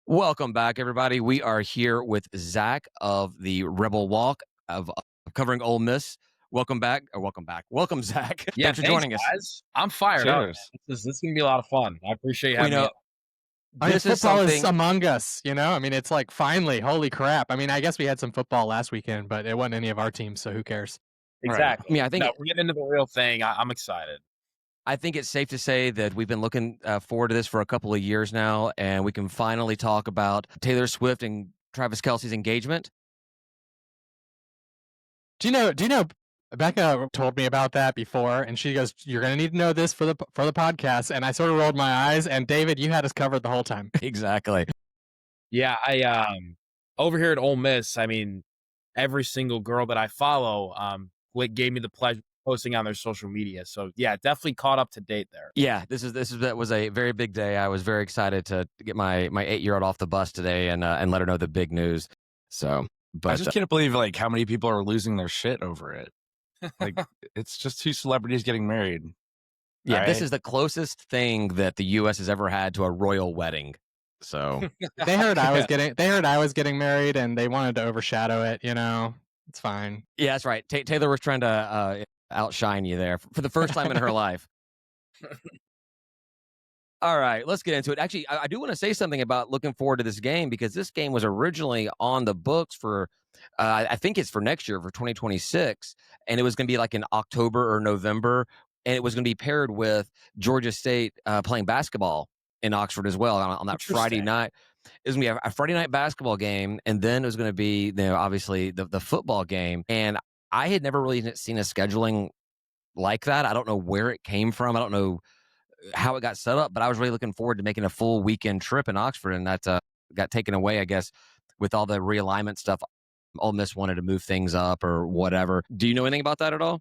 Welcome back, everybody. We are here with Zach of the Rebel Walk of covering Ole Miss. Welcome back. Welcome, Zach. Yeah, Thanks for thanks, joining us. guys. I'm fired up, Cheers. man. This is gonna be a lot of fun. I appreciate you We having me know on. I mean, this is football is something. among us, you know? I mean, it's like, finally, holy crap. I mean, I guess we had some football last weekend, but it wasn't any of our teams, so who cares? Right. I Exactly. mean, I think No, we're getting into the real thing. I'm excited. I think it's safe to say that we've been looking forward to this for a couple of years now, and we can finally talk about Taylor Swift and Travis Kelce's engagement. Do you know, Becca told me about that before, and she goes, "You're gonna need to know this for the podcast." And I sort of rolled my eyes, and David, you had us covered the whole time. Exactly. Yeah, I over here at Ole Miss, I mean, every single girl that I follow, gave me the pleasure of posting on their social media. So yeah, definitely caught up to date there. Yeah, that was a very big day. I was very excited to get my 8-year-old off the bus today and let her know the big news. So, I but just can't believe like how many people are losing their shit over it. Like it's just two celebrities getting married. yeah, this Right? is the closest thing that the U.S. has ever had to a royal wedding. So They heard I was getting married, and they wanted to overshadow it. You know, it's fine. yeah, that's right. Taylor was trying to outshine you there for the first time in her life. All right, let's get into it. Actually, I do want to say something about looking forward to this game because this game was originally on the books for, I think it's for next year, for 2026. And it was going to be like in October or November. And it was going to be paired with Georgia State playing basketball in Oxford as well on that Friday Interesting. night. It was going to be a Friday night basketball game. And then it was going to be, obviously the football game. And I had never really seen a scheduling like that. I don't know where it came from. I don't know how it got set up, but I was really looking forward to making a full weekend trip in Oxford, and that got taken away, I guess, with all the realignment stuff. Ole Miss wanted to move things up or whatever. Do you know anything about that at all?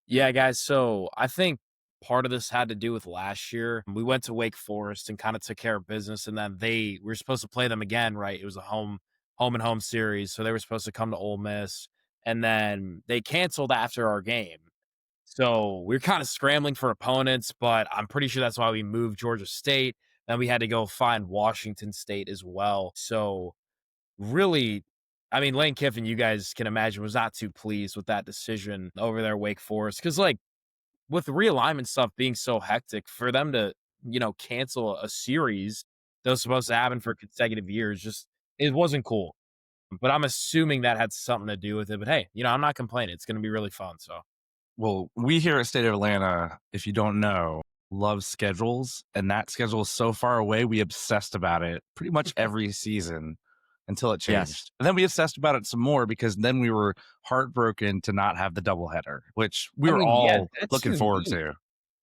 Yeah, guys. So I think part of this had to do with last year. We went to Wake Forest and kind of took care of business, and then we were supposed to play them again, right? It was a home and home series, so they were supposed to come to Ole Miss, and then they canceled after our game. So we are kind of scrambling for opponents, but I'm pretty sure that's why we moved Georgia State. Then we had to go find Washington State as well. So really, I mean, Lane Kiffin, you guys can imagine, was not too pleased with that decision over there, Wake Forest, because like with realignment stuff being so hectic, for them to cancel a series that was supposed to happen for consecutive years, just it wasn't cool. But I'm assuming that had something to do with it. But hey, I'm not complaining. It's going to be really fun. So. Well, we here at State of Atlanta, if you don't know, love schedules, and that schedule is so far away. We obsessed about it pretty much every season until it Yes. changed. And then we obsessed about it some more because then we were heartbroken to not have the doubleheader, which we I were mean, yeah, all that's looking forward unique. to.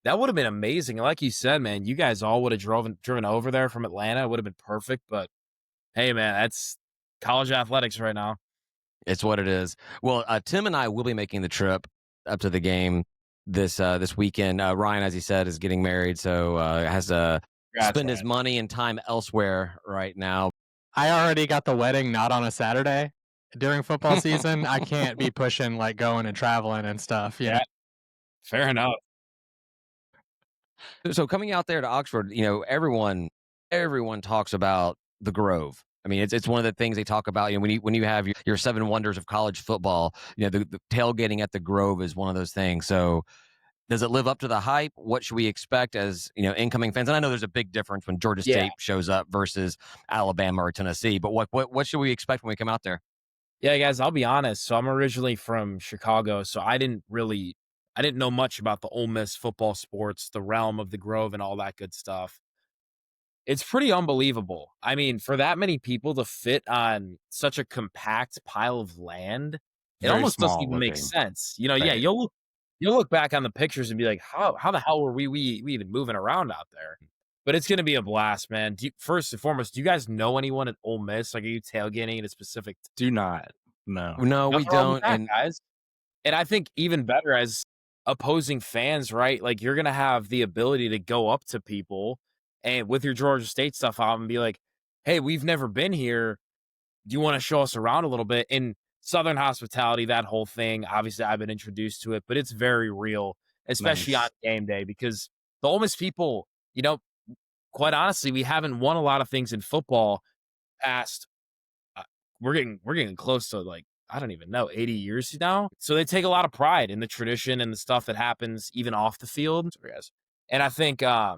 That would have been amazing. Like you said, man, you guys all would have driven over there from Atlanta. It would have been perfect. But hey, man, that's college athletics right now. It's what it is. Well, Tim and I will be making the trip up to the game this weekend. Ryan, as he said, is getting married, so has to Congrats, spend his Ryan. money and time elsewhere right now. I already got the wedding not on a Saturday during football season. I can't be pushing like going and traveling and stuff. Yeah. Fair enough. So coming out there to Oxford, everyone talks about the Grove. I mean, it's one of the things they talk about. When you have your seven wonders of college football, the tailgating at the Grove is one of those things. So does it live up to the hype? What should we expect as incoming fans? And I know there's a big difference when Georgia Yeah. State shows up versus Alabama or Tennessee. But what should we expect when we come out there? Yeah, guys, I'll be honest. So I'm originally from Chicago, so I didn't know much about the Ole Miss football sports, the realm of the Grove and all that good stuff. It's pretty unbelievable. I mean, for that many people to fit on such a compact pile of land, it Very almost doesn't small even make looking. sense. Yeah, Right. you'll look back on the pictures and be like, how the hell were we even moving around out there? But it's gonna be a blast, man. First and foremost, do you guys know anyone at Ole Miss? Like, are you tailgating at a specific? Do not. No. No, we Nothing wrong with don't. that, And guys. And I think even better as opposing fans, right? Like you're gonna have the ability to go up to people and with your Georgia State stuff out and be like, "Hey, we've never been here. Do you want to show us around a little bit?" In Southern hospitality, that whole thing. Obviously, I've been introduced to it, but it's very real, especially on Nice. game day, because the Ole Miss people, quite honestly, we haven't won a lot of things in football. past we're getting close to like I don't even know 80 years now. So they take a lot of pride in the tradition and the stuff that happens even off the field. Sorry, guys. And I think they're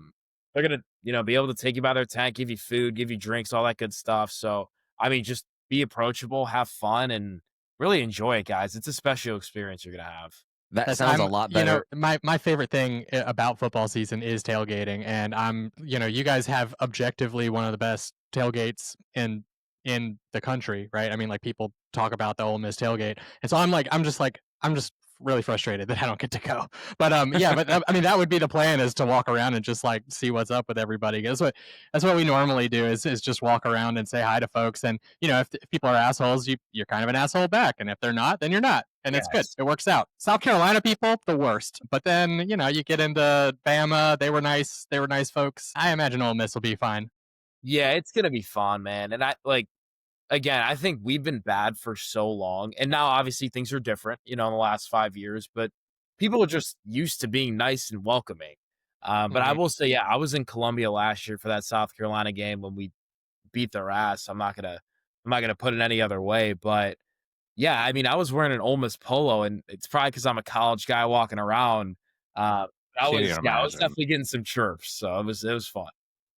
gonna be able to take you by their tent, give you food, give you drinks, all that good stuff. So I mean, just be approachable, have fun, and really enjoy it, guys. It's a special experience you're gonna have. That sounds a lot better. My favorite thing about football season is tailgating, and you guys have objectively one of the best tailgates in the country, right? I mean, like people talk about the Ole Miss tailgate, and so I'm just really frustrated that I don't get to go. But yeah, but I mean, that would be the plan, is to walk around and just like see what's up with everybody. That's what we normally do, is just walk around and say hi to folks. And if people are assholes, you're kind of an asshole back, and if they're not, then you're not, and it's good. It works out. South Carolina people, the worst. But then you get into Bama, they were nice folks. I imagine Ole Miss will be fine. Yeah, it's gonna be fun, man. And again, I think we've been bad for so long, and now obviously things are different, in the last 5 years, but people are just used to being nice and welcoming. But I will say, yeah, I was in Columbia last year for that South Carolina game when we beat their ass. I'm not gonna put it any other way, but yeah, I mean, I was wearing an Ole Miss polo, and it's probably because I'm a college guy walking around. I was definitely getting some chirps, so it was fun.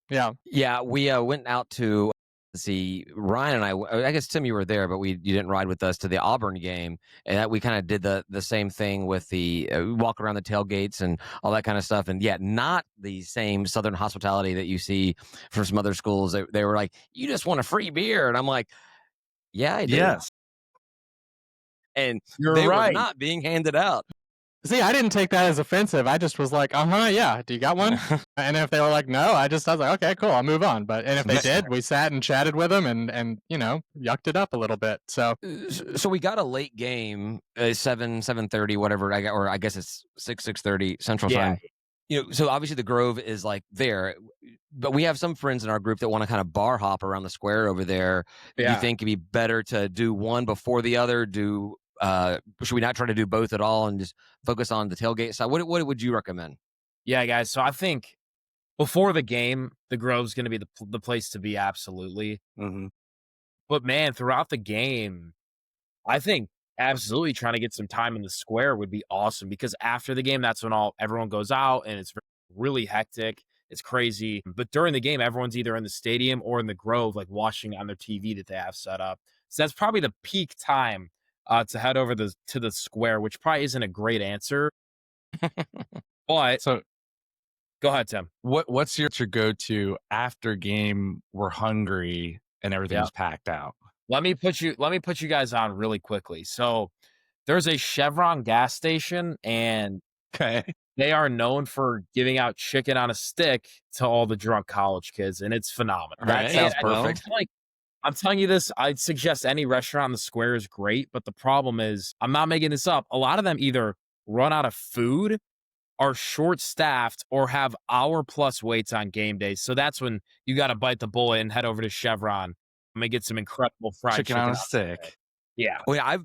Yeah, we went out to see Ryan and I guess Tim, you were there, but you didn't ride with us to the Auburn game, and that we kind of did the same thing with the walk around the tailgates and all that kind of stuff. And yeah, not the same Southern hospitality that you see from some other schools. They were like, "You just want a free beer," and I'm like, "Yeah, I do." Yes. And You're they right. were not being handed out. See, I didn't take that as offensive. I just was like, yeah. Do you got one? And if they were like, no, I was like, okay, cool, I'll move on. And if they did, we sat and chatted with them and yucked it up a little bit. So we got a late game, 7:30, whatever. I guess it's 6:30 Central Time. So obviously the Grove is like there, but we have some friends in our group that want to kind of bar hop around the square over there. Yeah. You think it'd be better to do one before the other? Should we not try to do both at all and just focus on the tailgate side? What would you recommend? Yeah, guys. So I think before the game, the Grove's going to be the place to be. Absolutely. Mm-hmm. But man, throughout the game, I think absolutely trying to get some time in the square would be awesome, because after the game, that's when everyone goes out and it's really hectic. It's crazy. But during the game, everyone's either in the stadium or in the Grove, like watching on their TV that they have set up. So that's probably the peak time to head over to the square, which probably isn't a great answer. But So go ahead, Tim. what's your go-to after game? We're hungry and everything's packed out. Let me put you guys on really quickly. So there's a Chevron gas station, and Okay. they are known for giving out chicken on a stick to all the drunk college kids, and it's phenomenal. That sounds perfect. I'm telling you this, I'd suggest any restaurant on the square is great, but the problem is, I'm not making this up, a lot of them either run out of food, are short-staffed, or have hour-plus waits on game days. So that's when you got to bite the bullet and head over to Chevron. I'm going to get some incredible fried chicken on a out stick. there. Yeah. Well, yeah,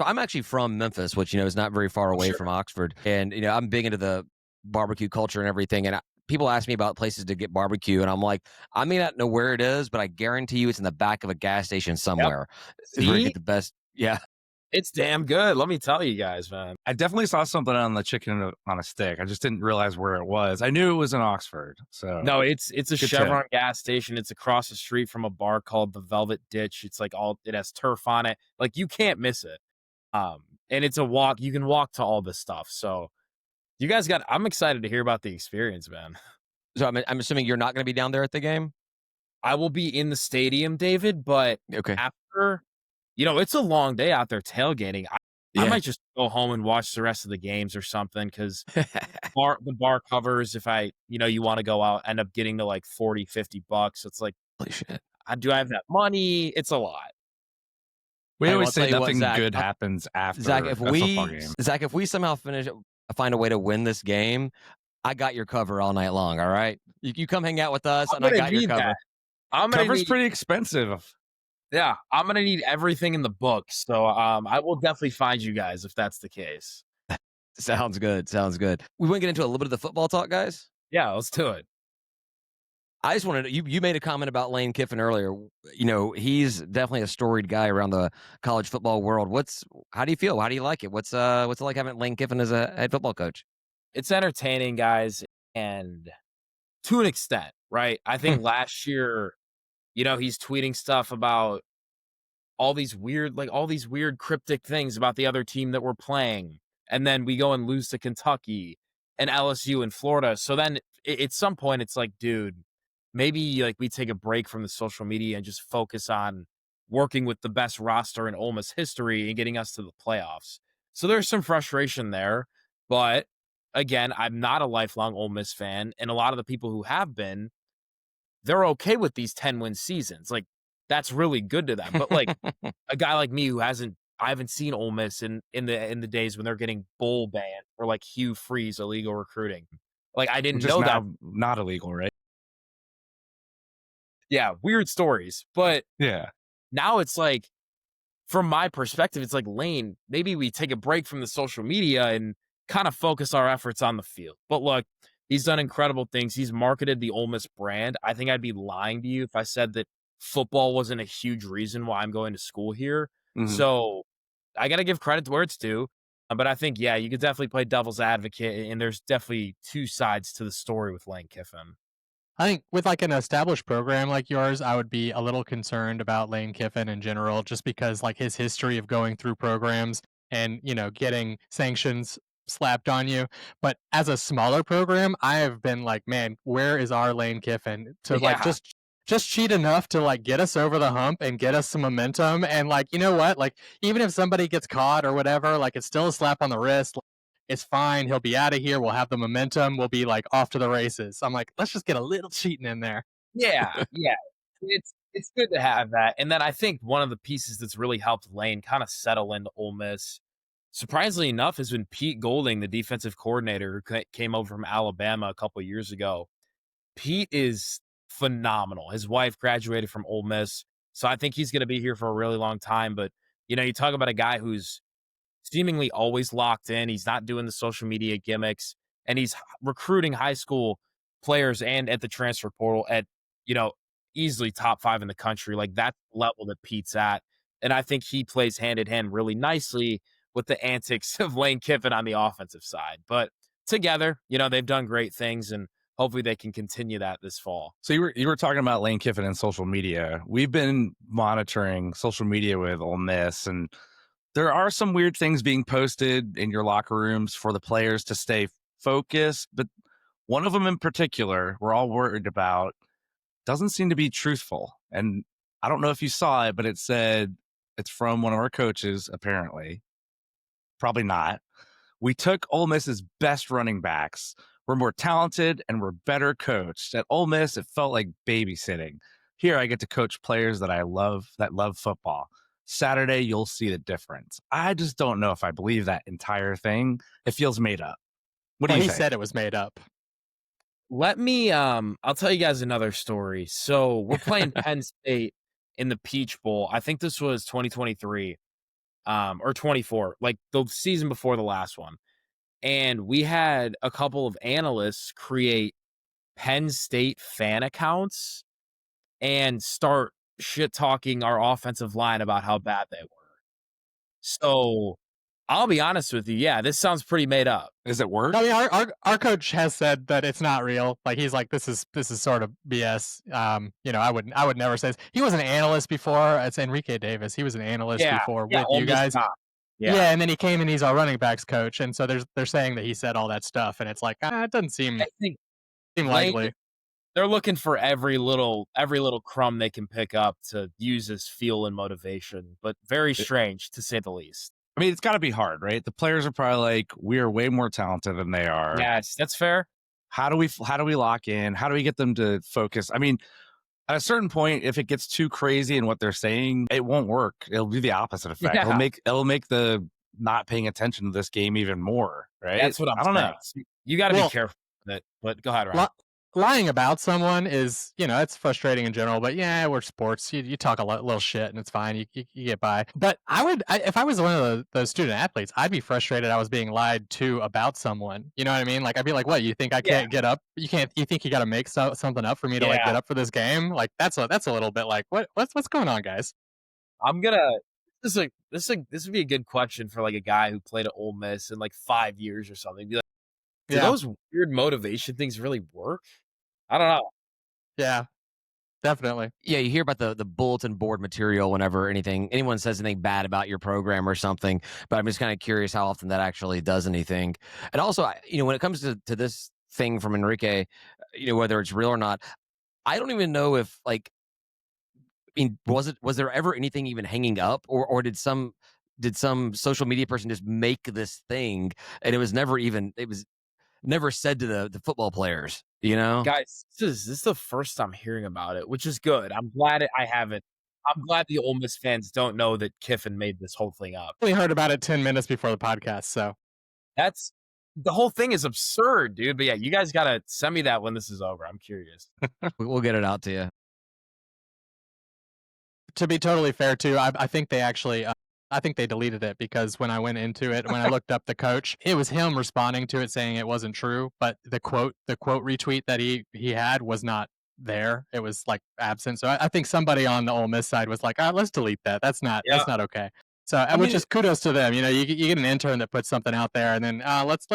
I'm actually from Memphis, which is not very far away from Oxford, and I'm big into the barbecue culture and everything. And people ask me about places to get barbecue, and I'm like, I may not know where it is, but I guarantee you it's in the back of a gas station somewhere. See? Where you get the best. Yeah, It's damn good. Let me tell you guys, man. I definitely saw something on the chicken on a stick. I just didn't realize where it was. I knew it was in Oxford. So No, it's a Chevron gas station. It's across the street from a bar called the Velvet Ditch. It's like it has turf on it. Like, you can't miss it. And it's a walk. You can walk to all this stuff. So you guys I'm excited to hear about the experience, man. So I'm assuming you're not going to be down there at the game. I will be in the stadium, David, but Okay. after, it's a long day out there tailgating. I might just go home and watch the rest of the games or something, because the bar covers, if you want to go out, end up getting to like $40-$50. It's like, Holy shit. do I have that money? It's a lot. we Hey, always I'll say tell you what, nothing Zach, good happens after Zach, a football game. if we somehow find a way to win this game, I got your cover all night long. All right, you come hang out with us, and I got your cover. Cover's pretty expensive. Yeah, I'm gonna need everything in the book. So I will definitely find you guys if that's the case. Sounds good. We want to get into a little bit of the football talk, guys. Yeah, let's do it. I just wanted to, you made a comment about Lane Kiffin earlier. You know, he's definitely a storied guy around the college football world. How do you feel? How do you like it? What's it like having Lane Kiffin as a head football coach? It's entertaining, guys, and to an extent, right? I think last year, he's tweeting stuff about all these weird cryptic things about the other team that we're playing. And then we go and lose to Kentucky and LSU and Florida. So then at some point it's like, dude, maybe like we take a break from the social media and just focus on working with the best roster in Ole Miss history and getting us to the playoffs. So there's some frustration there, but again, I'm not a lifelong Ole Miss fan, and a lot of the people who have been, they're okay with these 10-win seasons. Like, that's really good to them. But like a guy like me who I haven't seen Ole Miss in the days when they're getting bowl banned or like Hugh Freeze illegal recruiting. Like, I didn't Which is know now that. not illegal, right? Yeah, weird stories. But Yeah. now it's like, from my perspective, it's like, Lane, maybe we take a break from the social media and kind of focus our efforts on the field. But look, he's done incredible things. He's marketed the Ole Miss brand. I think I'd be lying to you if I said that football wasn't a huge reason why I'm going to school here. Mhm. So I got to give credit to where it's due. But I think, yeah, you could definitely play devil's advocate, and there's definitely two sides to the story with Lane Kiffin. I think with like an established program like yours, I would be a little concerned about Lane Kiffin in general, just because like his history of going through programs and, getting sanctions slapped on you. But as a smaller program, I have been like, man, where is our Lane Kiffin to like Yeah. just cheat enough to like get us over the hump and get us some momentum. And like, you know what? Like, even if somebody gets caught or whatever, like it's still a slap on the wrist. It's fine. He'll be out of here. We'll have the momentum. We'll be like off to the races. I'm like, let's just get a little cheating in there. Yeah, yeah. It's good to have that. And then I think one of the pieces that's really helped Lane kind of settle into Ole Miss, surprisingly enough, has been Pete Golding, the defensive coordinator who came over from Alabama a couple of years ago. Pete is phenomenal. His wife graduated from Ole Miss, so I think he's going to be here for a really long time. But you talk about a guy who's seemingly always locked in. He's not doing the social media gimmicks, and he's recruiting high school players and at the transfer portal at, easily top 5 in the country. Like, that level that Pete's at. And I think he plays hand in hand really nicely with the antics of Lane Kiffin on the offensive side. But together, they've done great things, and hopefully they can continue that this fall. So you were talking about Lane Kiffin and social media. We've been monitoring social media with Ole Miss, and there are some weird things being posted in your locker rooms for the players to stay focused, but one of them in particular we're all worried about doesn't seem to be truthful. And I don't know if you saw it, but it said it's from one of our coaches, apparently. Probably not. We took Ole Miss's best running backs. We're more talented and we're better coached. At Ole Miss, it felt like babysitting. Here, I get to coach players that I love, that love football. Saturday, you'll see the difference. I just don't know if I believe that entire thing. It feels made up. What do you He think? said it was made up. Let me I'll tell you guys another story. So we're playing Penn State in the Peach Bowl. I think this was 2023 or 24, like the season before the last one. And we had a couple of analysts create Penn State fan accounts and start shit talking our offensive line about how bad they were. So I'll be honest with you. Yeah, this sounds pretty made up. Is it work? I mean, our coach has said that it's not real. Like, he's like, this is sort of BS. I would never say this. He was an analyst before. It's Enrique Davis. He was an analyst before with Ole you Miss guys. top. Yeah, and then he came and he's our running backs coach, and so they're saying that he said all that stuff, and it's like, it doesn't seem I think likely. they're looking for every little crumb they can pick up to use as fuel and motivation, but very strange to say the least. I mean, it's got to be hard, right? The players are probably like, we are way more talented than they are. Yes, that's fair. How do we lock in? How do we get them to focus? I mean, at a certain point, if it gets too crazy in what they're saying, it won't work. It'll be the opposite effect. Yeah. It'll make the not paying attention to this game even more, right? That's what I'm I don't saying. know. So you got to be careful with it, but go ahead, Ryan. lying about someone is, it's frustrating in general, but yeah, we're sports. You talk a little shit and it's fine. You get by. But if I was one of those student athletes, I'd be frustrated I was being lied to about someone. You know what I mean? Like, I'd be like, what, you think I Yeah. can't get up? You think you got to make something up for me to like Yeah. get up for this game? Like, that's a little bit like, what's going on, guys? I'm gonna. This would be a good question for like a guy who played at Ole Miss in like 5 years or something. Be like, do Yeah. those weird motivation things really work? I don't know. Yeah, definitely. Yeah, you hear about the bulletin board material whenever anyone says anything bad about your program or something, but I'm just kind of curious how often that actually does anything. And also, when it comes to this thing from Enrique, whether it's real or not, I don't even know if was there ever anything even hanging up, or did some social media person just make this thing and it was never said to the football players, Guys, this is the first I'm hearing about it, which is good. I'm glad I haven't. I'm glad the Ole Miss fans don't know that Kiffin made this whole thing up. We heard about it 10 minutes before the podcast, so. That's the whole thing is absurd, dude. But yeah, you guys gotta send me that when this is over. I'm curious. We'll get it out to you. To be totally fair, too, I think they actually, I think they deleted it because when I went into it, when I looked up the coach, it was him responding to it saying it wasn't true, but the quote retweet that he had was not there. It was like absent. So I think somebody on the Ole Miss side was like, let's delete that. That's not okay. So, which is kudos to them. You get an intern that puts something out there, and then let's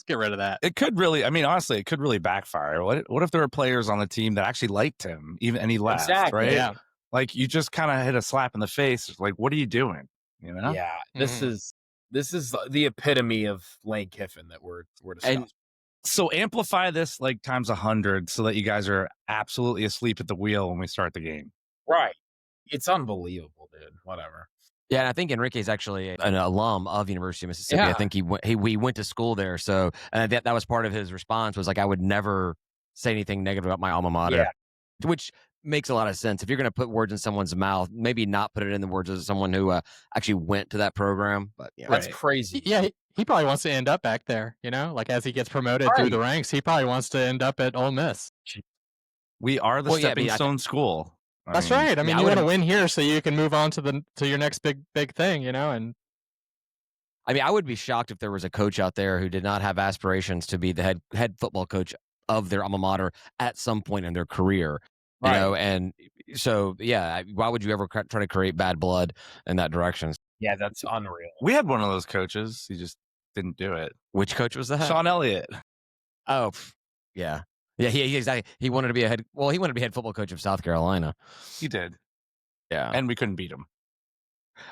get rid of that. It could really, honestly, it could really backfire. What if there were players on the team that actually liked him, and he left, Exactly. right? Yeah. Like, you just kind of hit a slap in the face. Like, what are you doing? Yeah, this is the epitome of Lane Kiffin that we're discussing. And so amplify this like times 100 so that you guys are absolutely asleep at the wheel when we start the game. Right. It's unbelievable, dude. Whatever. Yeah, and I think Enrique's actually an alum of University of Mississippi. Yeah. I think he went to school there. So, and that was part of his response was like, I would never say anything negative about my alma mater, which makes a lot of sense. If you're going to put words in someone's mouth, maybe not put it in the words of someone who actually went to that program. But yeah, that's crazy. Yeah, he probably wants to end up back there. Like as he gets promoted through the ranks, he probably wants to end up at Ole Miss. We are the stepping stone school. That's right. I mean, you want to win here so you can move on to your next big thing, and I mean, I would be shocked if there was a coach out there who did not have aspirations to be the head football coach of their alma mater at some point in their career. And so, yeah, why would you ever try to create bad blood in that direction? Yeah, that's unreal. We had one of those coaches. He just didn't do it. Which coach was that? Sean Elliott. Oh, yeah. Yeah, he wanted to be he wanted to be head football coach of South Carolina. He did. Yeah. And we couldn't beat him.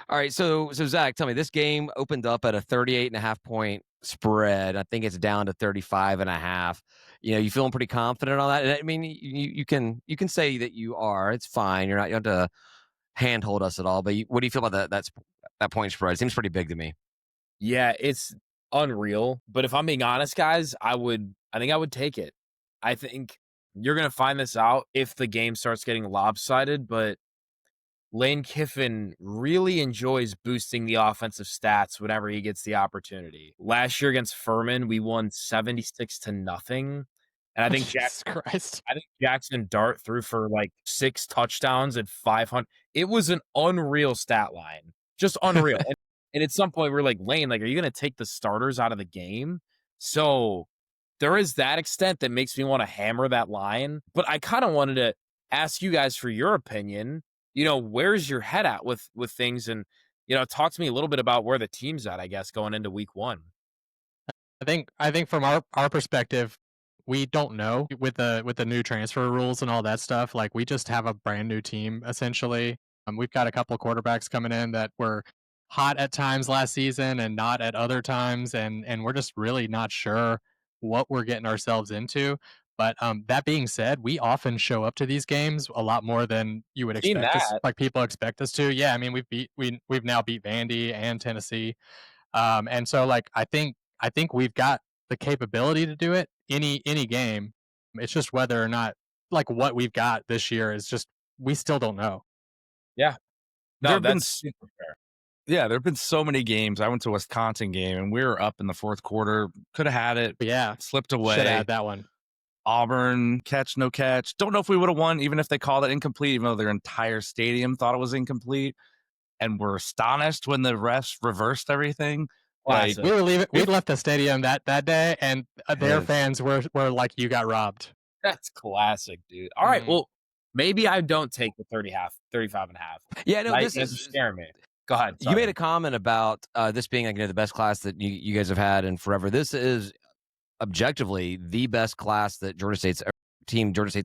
All right, so Zach, tell me, this game opened up at a 38.5 point spread. I think it's down to 35.5. You feeling pretty confident on that? I mean, you can say that you are. It's fine. You don't have to handhold us at all. But what do you feel about that point spread? It seems pretty big to me. Yeah, it's unreal. But if I'm being honest, guys, I think I would take it. I think you're gonna find this out if the game starts getting lopsided, but Lane Kiffin really enjoys boosting the offensive stats whenever he gets the opportunity. Last year against Furman, we won 76-0. And I think Jackson Dart threw for like 6 touchdowns and 500. It was an unreal stat line. Just unreal. and at some point we're like, Lane, like, are you going to take the starters out of the game? So there is that extent that makes me want to hammer that line. But I kind of wanted to ask you guys for your opinion. Where's your head at with things? And, talk to me a little bit about where the team's at, I guess, going into week 1. I think from our perspective, we don't know with the new transfer rules and all that stuff. Like, we just have a brand new team, essentially. We've got a couple of quarterbacks coming in that were hot at times last season and not at other times. And we're just really not sure what we're getting ourselves into. But that being said, we often show up to these games a lot more than you would expect us, like people expect us to. Yeah, I mean, we've now beat Vandy and Tennessee, and so like I think we've got the capability to do it any game. It's just whether or not like what we've got this year is just we still don't know. Yeah, no, that's super fair. Yeah, there have been so many games. I went to a Wisconsin game and we were up in the fourth quarter. Could have had it. But yeah, slipped away. Should have had that one. Auburn catch, no catch. Don't know if we would have won, even if they called it incomplete, even though their entire stadium thought it was incomplete. And were astonished when the refs reversed everything. Like, We were leaving. We left the stadium that day, and their Yes. fans were like, "You got robbed." That's classic, dude. All right, well, maybe I don't take the 35 and a half. Yeah, no, You this guys are is scaring me. Go ahead. you made Sorry. a comment about this being like the best class that you guys have had in forever. This is objectively the best class that Georgia State's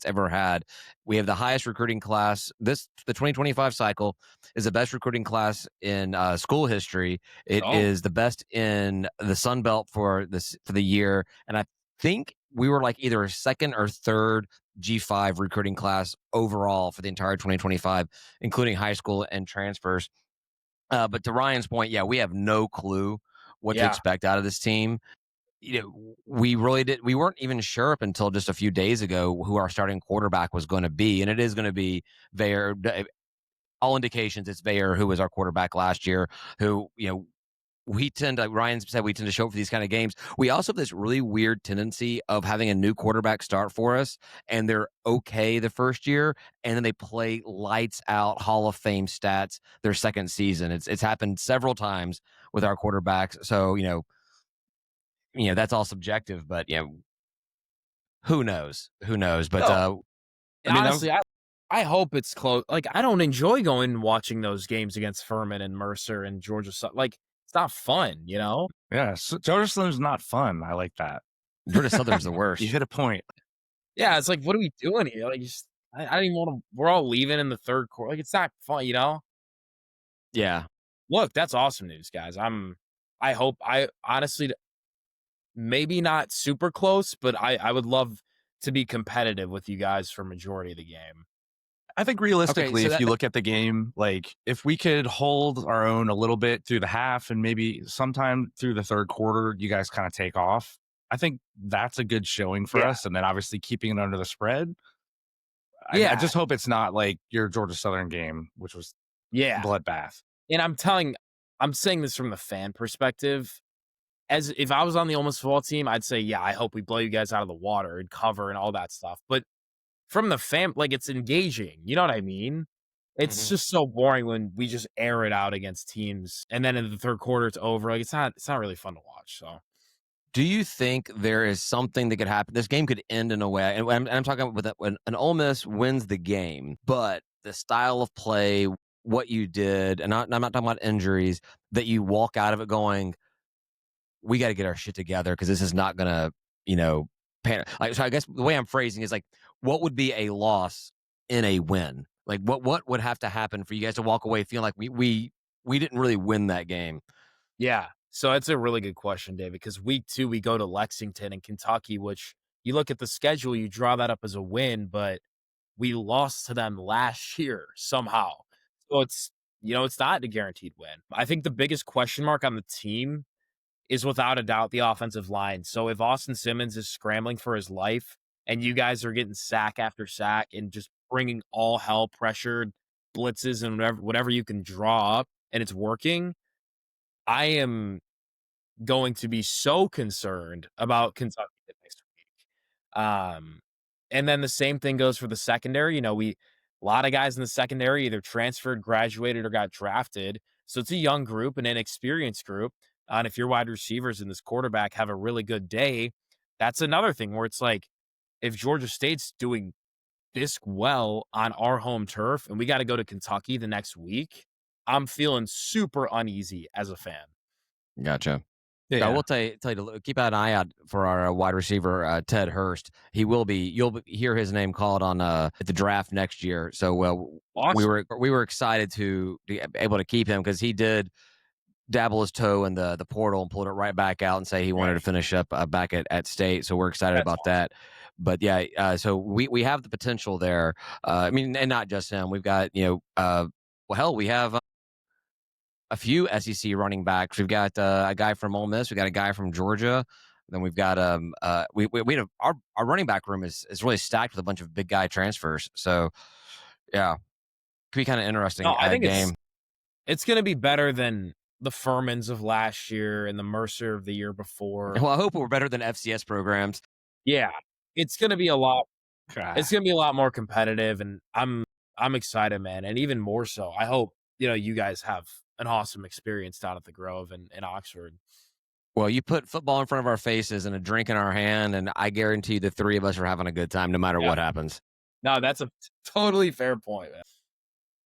ever had. We have the highest recruiting class. The 2025 cycle is the best recruiting class in school history. It is the best in the Sun Belt for the year, and I think we were like either a second or third G5 recruiting class overall for the entire 2025, including high school and transfers. But to Ryan's point, yeah, we have no clue what to expect out of this team. We weren't even sure up until just a few days ago who our starting quarterback was going to be, and it is going to be Veyer. All indications it's Veyer, who was our quarterback last year, who Ryan said we tend to show up for these kind of games. We also have this really weird tendency of having a new quarterback start for us, and they're okay the first year, and then they play lights out Hall of Fame stats their second season. It's happened several times with our quarterbacks. So that's all subjective, but who knows? Who knows? But No. Honestly, I hope it's close. Like, I don't enjoy going and watching those games against Furman and Mercer and Georgia. Like, it's not fun, you know? Yeah, so Georgia Southern's not fun. I like that. Georgia Southern's the worst. You hit a point. Yeah, it's like, what are we doing here? Like, I don't even want to. We're all leaving in the third quarter. Like, it's not fun, you know? Yeah. Look, that's awesome news, guys. I hope, I honestly, maybe not super close, but I would love to be competitive with you guys for majority of the game. I think realistically, Okay, so if you look at the game, like if we could hold our own a little bit through the half and maybe sometime through the third quarter, you guys kind of take off. I think that's a good showing for us. And then obviously keeping it under the spread. I just hope it's not like your Georgia Southern game, which was bloodbath. And I'm saying this from the fan perspective. As if I was on the Ole Miss football team, I'd say, yeah, I hope we blow you guys out of the water and cover and all that stuff. But from the fan, like, it's engaging. You know what I mean? It's just so boring when we just air it out against teams, and then in the third quarter it's over. Like, it's not really fun to watch. So, do you think there is something that could happen? This game could end in a way, and I'm talking with when an Ole Miss wins the game, but the style of play, what you did, and I'm not talking about injuries, that you walk out of it going, we got to get our shit together because this is not going to, pan. Like, so I guess the way I'm phrasing is like, what would be a loss in a win? Like, what would have to happen for you guys to walk away feeling like we didn't really win that game? yeah. So it's a really good question, David, because week 2 we go to Lexington and Kentucky, which you look at the schedule, you draw that up as a win, but we lost to them last year somehow. So it's not a guaranteed win. I think the biggest question mark on the team is without a doubt the offensive line. So if Austin Simmons is scrambling for his life and you guys are getting sack after sack and just bringing all hell, pressured blitzes and whatever you can draw up and it's working, I am going to be so concerned about Kentucky next week. And then the same thing goes for the secondary. A lot of guys in the secondary either transferred, graduated, or got drafted. So it's a young group, an inexperienced group. And if your wide receivers and this quarterback have a really good day, that's another thing where it's like, if Georgia State's doing this well on our home turf and we got to go to Kentucky the next week, I'm feeling super uneasy as a fan. Gotcha. Yeah. I will tell you to keep an eye out for our wide receiver, Ted Hurst. You'll hear his name called on at the draft next year. So Awesome. we were excited to be able to keep him because he did dabble his toe in the portal and pulled it right back out and say he wanted to finish up back at State. So we're excited about that. But yeah, so we have the potential there. I mean, and not just him. We've got we have a few SEC running backs. We've got a guy from Ole Miss. We got a guy from Georgia. Then we've got we have our running back room is really stacked with a bunch of big guy transfers. So yeah, could be kind of interesting. No, I think game. It's going to be better than the Furmans of last year and the Mercer of the year before. Well, I hope we're better than FCS programs. Yeah. it's gonna be a lot. God. It's gonna be a lot more competitive, and I'm excited, man. And even more so, I hope you guys have an awesome experience down at the Grove in Oxford. Well, you put football in front of our faces and a drink in our hand, and I guarantee the three of us are having a good time no matter Yeah. what happens. No, that's a totally fair point, man.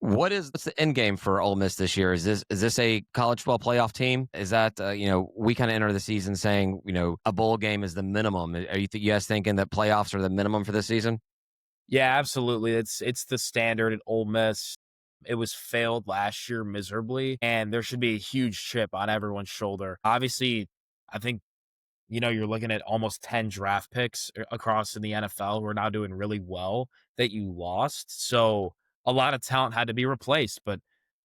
What's the end game for Ole Miss this year? Is this a college football playoff team? Is that we kind of enter the season saying a bowl game is the minimum? Are you guys thinking that playoffs are the minimum for this season? Yeah, absolutely. It's the standard at Ole Miss. It was failed last year miserably, and there should be a huge chip on everyone's shoulder. Obviously, I think you're looking at almost 10 draft picks across in the NFL who are now doing really well that you lost. So a lot of talent had to be replaced, but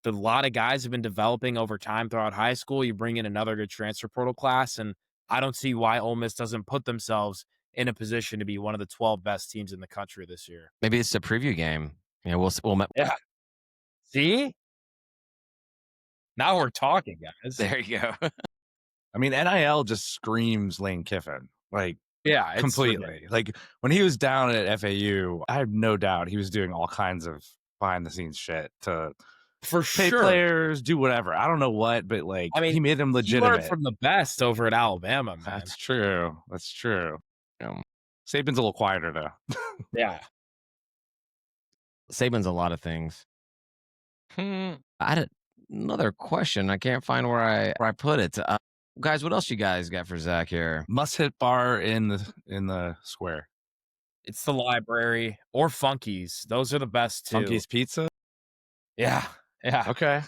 a lot of guys have been developing over time throughout high school. You bring in another good transfer portal class, and I don't see why Ole Miss doesn't put themselves in a position to be one of the 12 best teams in the country this year. Maybe it's a preview game. We'll Yeah. See? Now we're talking, guys. there you go. I mean, NIL just screams Lane Kiffin, like Yeah, it's completely. ridiculous. Like when he was down at FAU, I have no doubt he was doing all kinds of behind the scenes shit to For pay sure. players, do whatever. I don't know what, but like I mean, he made them He learned legitimate. from the best over at Alabama, man. That's true. That's true. Um, Saban's a little quieter though. Yeah. Saban's a lot of things. I had another question. I can't find where I put it. Guys, what else you guys got for Zach here? Must hit bar in the square. It's the library or Funky's. Those are the best too. Funky's Pizza. Yeah. Yeah. Okay.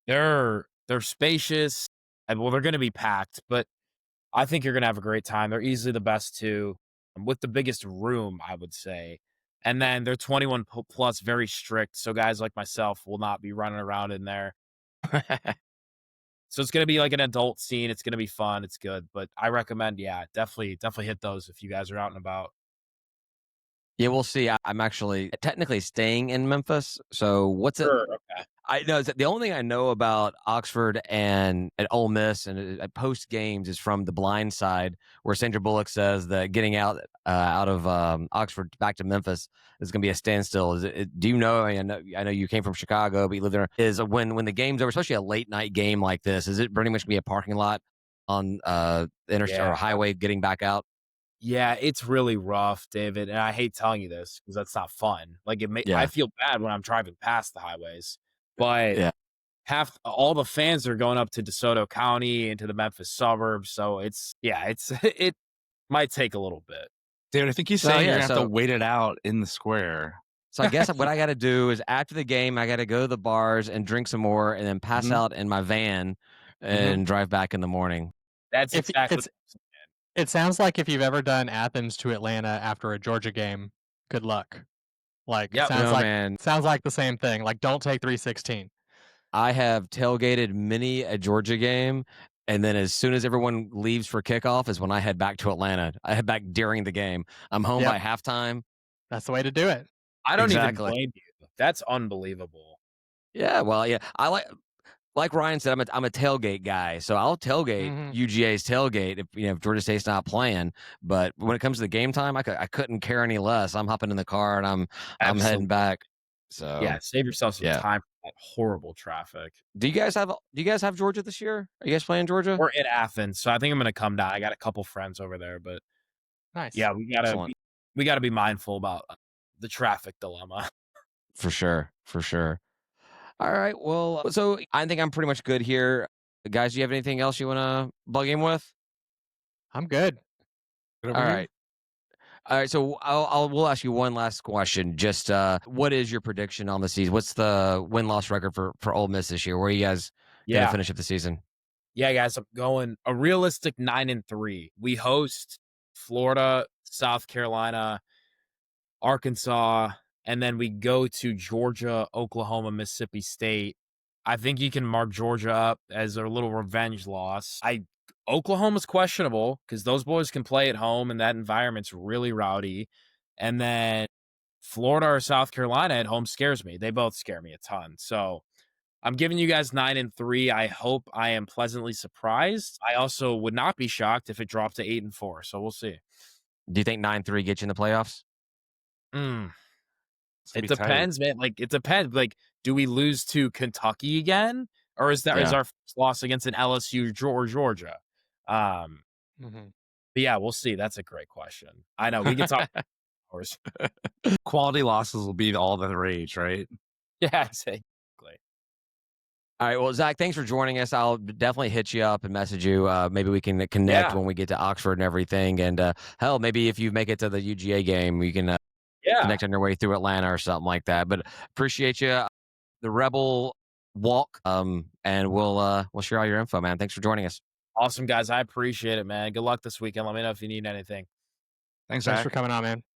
They're spacious and well, they're going to be packed, but I think you're going to have a great time. They're easily the best too, with the biggest room, I would say. And then they're 21 plus, very strict. So guys like myself will not be running around in there. So it's going to be like an adult scene. It's going to be fun. It's good, but I recommend, yeah, definitely hit those if you guys are out and about. Yeah, we'll see. I'm actually technically staying in Memphis. So what's it? Sure. Okay. I know the only thing I know about Oxford and at Ole Miss and at post games is from The Blind Side, where Sandra Bullock says that getting out of Oxford back to Memphis is going to be a standstill. Do you know? I know you came from Chicago, but you live there. Is when the game's over, especially a late night game like this, is it pretty much going to be a parking lot on the interstate or highway getting back out? Yeah, it's really rough, David, and I hate telling you this because that's not fun. Like I feel bad when I'm driving past the highways, but Yeah. all the fans are going up to DeSoto County into the Memphis suburbs, so it might take a little bit. Dude, I think he's saying you're gonna have to wait it out in the square. So I guess what I got to do is after the game, I got to go to the bars and drink some more, and then pass out in my van and drive back in the morning. That's exactly. It sounds like if you've ever done Athens to Atlanta after a Georgia game, good luck. Like Yep. sounds like the same thing. Like don't take 316. I have tailgated many a Georgia game, and then as soon as everyone leaves for kickoff is when I head back to Atlanta. I head back during the game. I'm home by halftime. That's the way to do it. I don't even blame you. That's unbelievable. Yeah, well, yeah, I like Ryan said, I'm a tailgate guy, so I'll tailgate UGA's tailgate if Georgia State's not playing. But when it comes to the game time, I couldn't care any less. I'm hopping in the car and I'm heading back. So yeah, save yourself some time for that horrible traffic. Do you guys have Georgia this year? Are you guys playing Georgia? We're in Athens, so I think I'm going to come down. I got a couple friends over there, but nice. Yeah, we gotta be mindful about the traffic dilemma. For sure. All right. Well, so I think I'm pretty much good here. Guys, do you have anything else you want to bug in with? I'm good. All right. So we'll ask you one last question. Just what is your prediction on the season? What's the win-loss record for Ole Miss this year? Where are you guys going to finish up the season? Yeah, guys, I'm going a realistic 9-3. We host Florida, South Carolina, Arkansas, and then we go to Georgia, Oklahoma, Mississippi State. I think you can mark Georgia up as a little revenge loss. Oklahoma's questionable because those boys can play at home and that environment's really rowdy. And then Florida or South Carolina at home scares me. They both scare me a ton. So I'm giving you guys 9-3. I hope I am pleasantly surprised. I also would not be shocked if it dropped to 8-4. So we'll see. Do you think 9-3 gets you in the playoffs? Mm. It's gonna It be tight. depends, man. Like, it depends. Like, do we lose to Kentucky again? Or is Yeah. our first loss against an LSU or Georgia? Um, Mhm. but yeah, we'll see. That's a great question. I know we can talk hours. Quality losses will be all the rage, right? Yeah, exactly. All right. Well, Zach, thanks for joining us. I'll definitely hit you up and message you. Maybe we can connect Yeah. when we get to Oxford and everything. And hell, maybe if you make it to the UGA game, we can Yeah. connect on your way through Atlanta or something like that. But appreciate you, the Rebel walk. And we'll share all your info, man. Thanks for joining us. Awesome, guys. I appreciate it, man. Good luck this weekend. Let me know if you need anything. Thanks, Thanks Zach. for coming on, man.